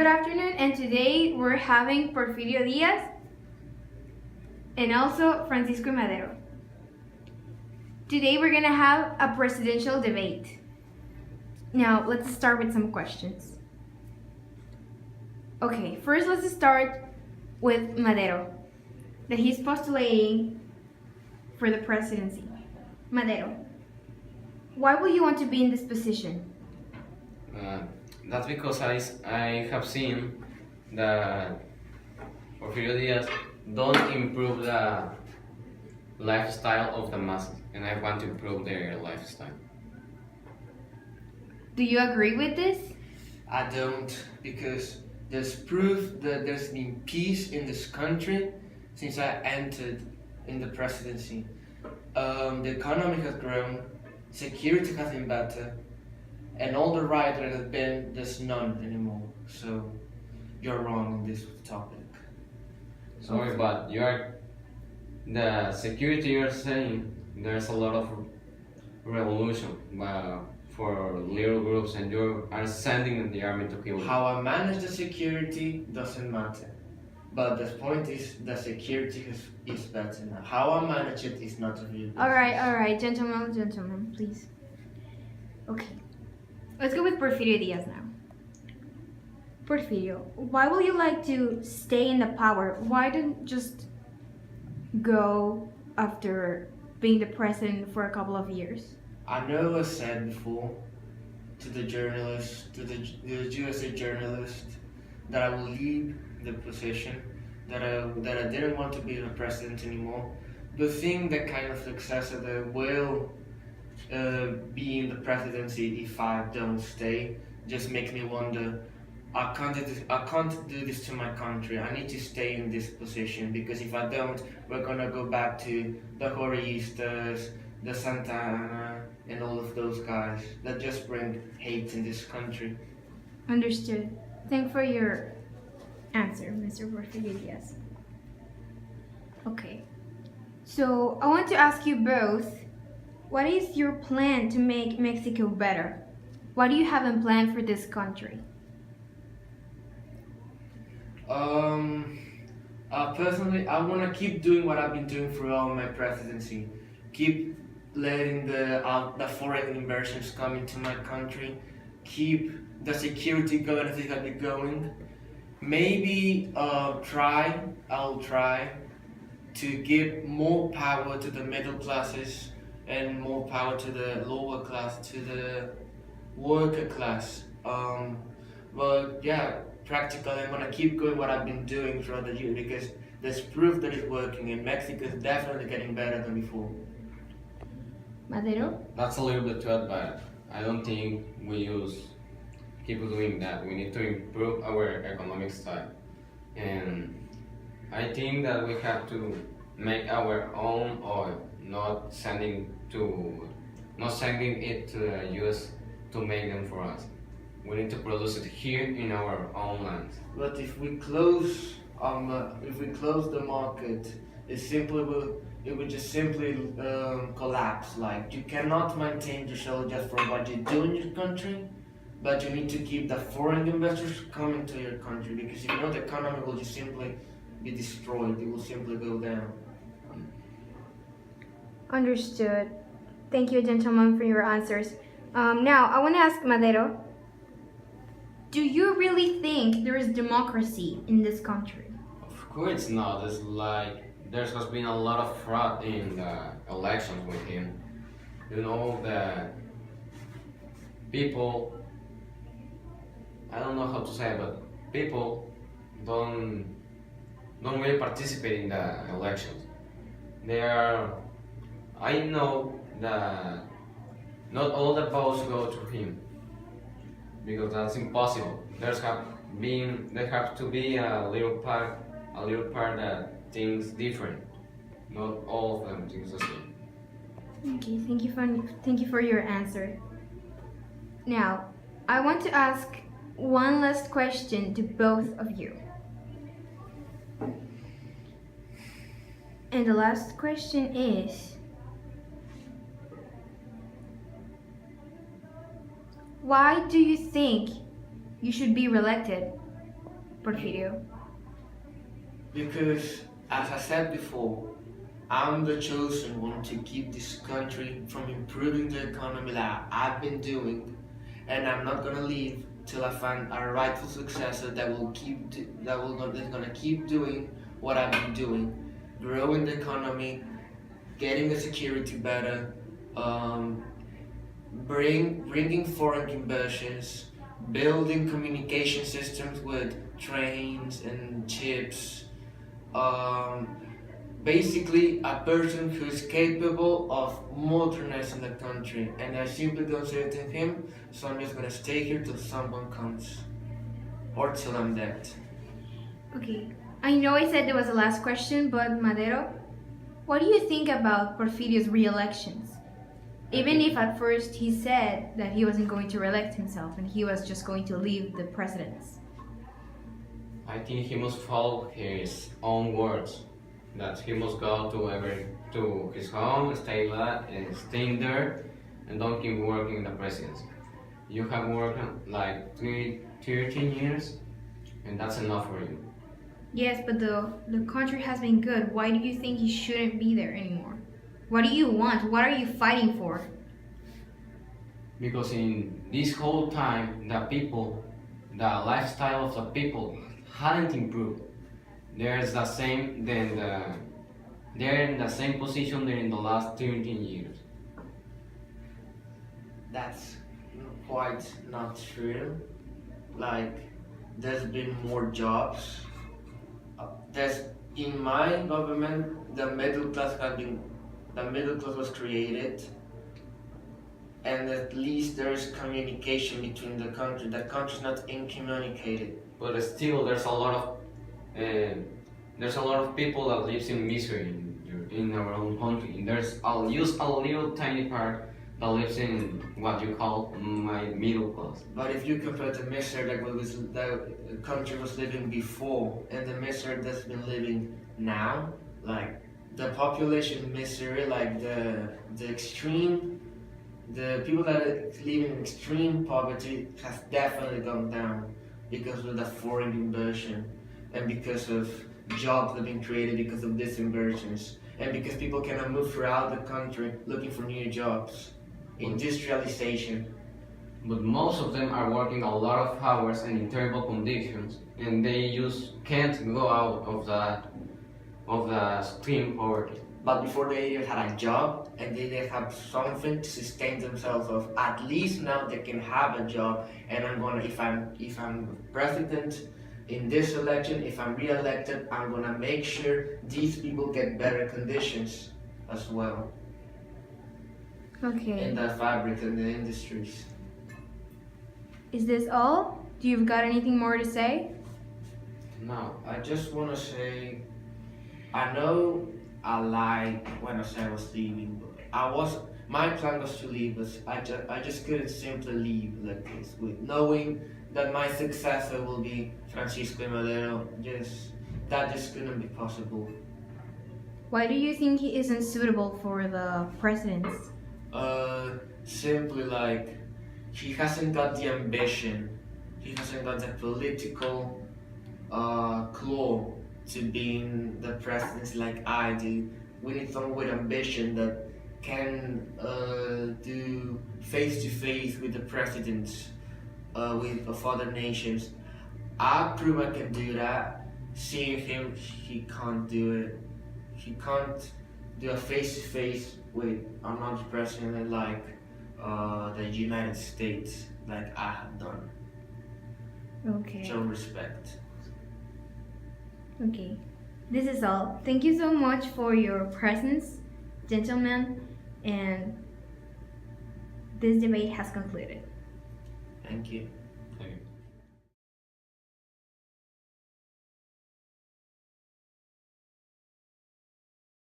Good afternoon, and today we're having Porfirio Díaz and also Francisco Madero. Today we're gonna have a presidential debate. Now, let's start with some questions. Okay, first let's start with Madero, that he's postulating for the presidency. Madero, why will you want to be in this position? That's because I have seen that Porfirio Díaz don't improve the lifestyle of the masses, and I want to improve their lifestyle. Do you agree with this? I don't, because there's proof that there's been peace in this country since I entered in the presidency. The economy has grown, security has been better, and all the right that has been, there's none anymore. So you're wrong in this topic. Sorry, but the security you're saying there's a lot of revolution for little groups, and you are sending the army to kill them. How I manage the security doesn't matter. But the point is the security is better now. How I manage it is not a real business. All right, gentlemen, please. Okay, let's go with Porfirio Díaz now. Porfirio, why will you like to stay in the power? Why don't just go after being the president for a couple of years? I know I said before to the journalist, to the USA journalist, that I will leave the position, that I didn't want to be the president anymore. The thing that kind of successor that will be in the presidency if I don't stay just makes me wonder. I can't do this to my country. I need to stay in this position, because if I don't, we're gonna go back to the Jorgeistas, the Santa Ana, and all of those guys that just bring hate in this country. Understood. Thank for your answer, Mr. Porfirio Díaz. Okay, so I want to ask you both, what is your plan to make Mexico better? What do you have in plan for this country? Personally, I want to keep doing what I've been doing throughout my presidency. Keep letting the foreign inversions come into my country. Keep the security going as it has been going. Maybe I'll try to give more power to the middle classes and more power to the lower class, to the worker class. But yeah, practically I'm gonna keep going what I've been doing throughout the year, because there's proof that it's working, and Mexico is definitely getting better than before. Madero? That's a little bit too bad, but I don't think we keep doing that. We need to improve our economic style, and I think that we have to make our own oil, not sending it to the US to make them for us. We need to produce it here in our own land. But if we close the market, it would just simply collapse. Like, you cannot maintain yourself just from what you do in your country, but you need to keep the foreign investors coming to your country, because if not, the economy will just simply be destroyed. It will simply go down. Understood. Thank you, gentlemen, for your answers. Now, I want to ask Madero, do you really think there is democracy in this country? Of course not. It's like there has been a lot of fraud in the elections with him. You know that people, I don't know how to say it, but people don't really participate in the elections. I know that not all the votes go to him, because that's impossible. There have to be a little part that thinks different. Not all of them think the same. Okay, thank you for your answer. Now, I want to ask one last question to both of you. And the last question is, why do you think you should be reelected? Porfirio? Because, as I said before, I'm the chosen one to keep this country from improving the economy that I've been doing, and I'm not gonna leave till I find a rightful successor that will that's gonna keep doing what I've been doing, growing the economy, getting the security better, um, bringing foreign inversions, building communication systems with trains and chips. Um, Basically, a person who is capable of modernizing the country, and I simply don't say it to him, so I'm just gonna stay here till someone comes, or till I'm dead. Okay. I know I said there was the last question, but Madero, what do you think about Porfirio's re-elections? Even if at first he said that he wasn't going to re-elect himself and he was just going to leave the presidents. I think he must follow his own words. That he must go to his home, stay there, and don't keep working in the presidency. You have worked like 13 years, and that's enough for you. Yes, but the country has been good. Why do you think he shouldn't be there anymore? What do you want? What are you fighting for? Because in this whole time, the lifestyle of the people hadn't improved. They're in the same position they're in the last 13 years. That's quite not true. Like, there's been more jobs. There's in my government, the middle class was created, and at least there's communication between the country. The country's not incommunicated. But still, there's a lot of people that lives in misery in our own country. And there's just a little tiny part that lives in what you call my middle class. But if you compare the misery the country was living before and the misery that's been living now, like the population misery, like the people that live in extreme poverty has definitely gone down because of the foreign invasion and because of jobs that have been created because of these inversions and because people cannot move throughout the country looking for new jobs. Industrialization. But most of them are working a lot of hours and in terrible conditions, and they just can't go out of the extreme poverty. But before they even had a job and they didn't have something to sustain themselves of, at least now they can have a job. And I'm gonna, if I'm president in this election, if I'm re-elected, I'm gonna make sure these people get better conditions as well. Okay. In the fabric and the industries. Is this all? Do you've got anything more to say? No, I just wanna say, I know I lied when I said I was leaving, but my plan was to leave, but I just couldn't simply leave like this, with knowing that my successor will be Francisco Madero. That just couldn't be possible. Why do you think he isn't suitable for the presidency? Simply like, he hasn't got the ambition, he hasn't got the political claw to being the presidency like I do. We need someone with ambition that can do face to face with the presidents of other nations. I prove I can do that. Seeing him, he can't do it. He can't do a face to face with another president like the United States, like I have done. Okay. Show respect. Okay. This is all. Thank you so much for your presence, gentlemen, and this debate has concluded. Thank you. Thank you.